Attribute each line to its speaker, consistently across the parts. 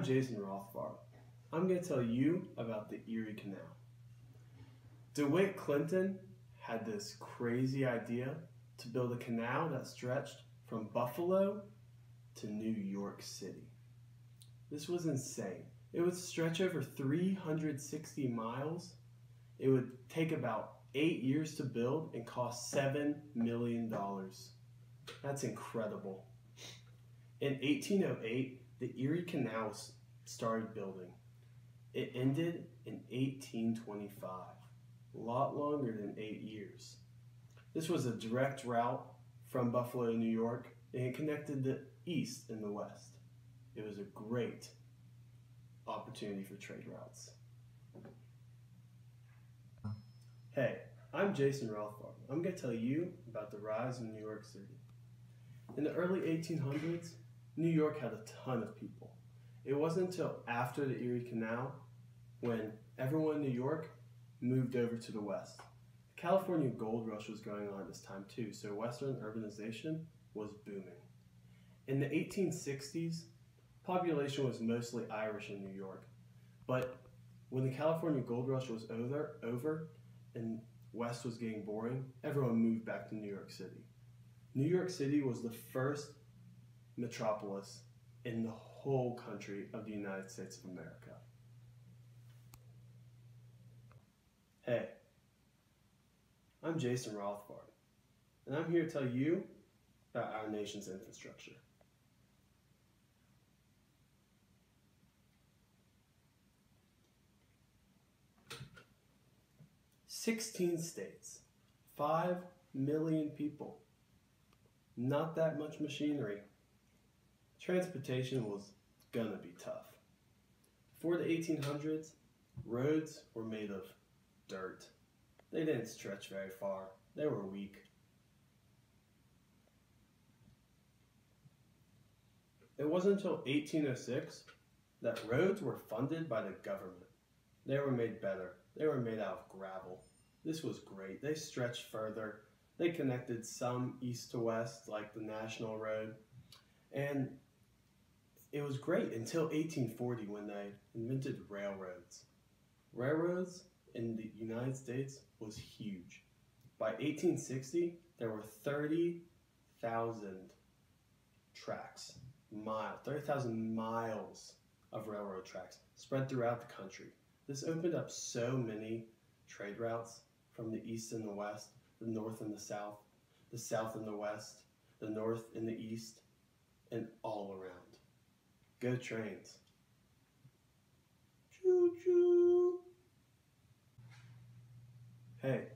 Speaker 1: Jason Rothbard. I'm going to tell you about the Erie Canal. DeWitt Clinton had this crazy idea to build a canal that stretched from Buffalo to New York City. This was insane. It would stretch over 360 miles. It would take about 8 years to build and cost $7 million. That's incredible. In 1808, the Erie Canal started building. It ended in 1825, a lot longer than 8 years. This was a direct route from Buffalo to New York, and it connected the East and the West. It was a great opportunity for trade routes. Hey, I'm Jason Rothbard. I'm going to tell you about the rise of New York City. In the early 1800s, New York had a ton of people. It wasn't until after the Erie Canal when everyone in New York moved over to the West. The California gold rush was going on at this time too, so Western urbanization was booming. In the 1860s, population was mostly Irish in New York, but when the California gold rush was over and West was getting boring, everyone moved back to New York City. New York City was the first metropolis in the whole country of the United States of America. Hey, I'm Jason Rothbard, and I'm here to tell you about our nation's infrastructure. "16 states, 5 million people, not that much machinery. Transportation was gonna be tough. Before the 1800s, roads were made of dirt. They didn't stretch very far. They were weak. It wasn't until 1806 that roads were funded by the government. They were made better. They were made out of gravel. This was great. They stretched further. They connected some east to west, like the National Road. And it was great until 1840 when they invented railroads. Railroads in the United States was huge. By 1860, there were 30,000 tracks, 30,000 miles of railroad tracks spread throughout the country. This opened up so many trade routes from the east and the west, the north and the south and the west, the north and the east, and all around. Go trains. Choo choo. Hey,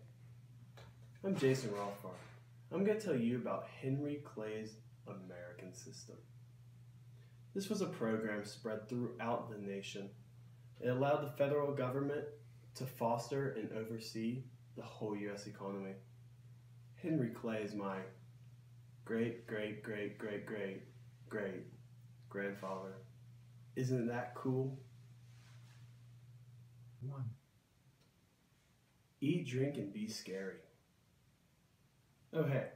Speaker 1: I'm Jason Rothbard. I'm going to tell you about Henry Clay's American System. This was a program spread throughout the nation. It allowed the federal government to foster and oversee the whole U.S. economy. Henry Clay is my great-great-great-great-great-grandfather. Isn't that cool? Eat, drink, and be scary. Oh hey,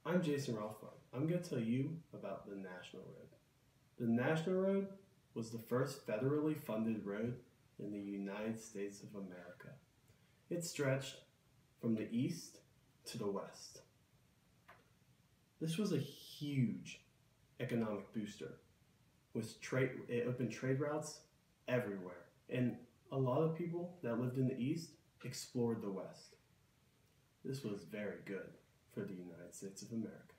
Speaker 1: I'm Jason Rothbard. I'm going to tell you about the National Road. The National Road was the first federally funded road in the United States of America. It stretched from the east to the west. This was a huge economic booster. It opened trade routes everywhere, and a lot of people that lived in the east explored the west. This was very good for the United States of America.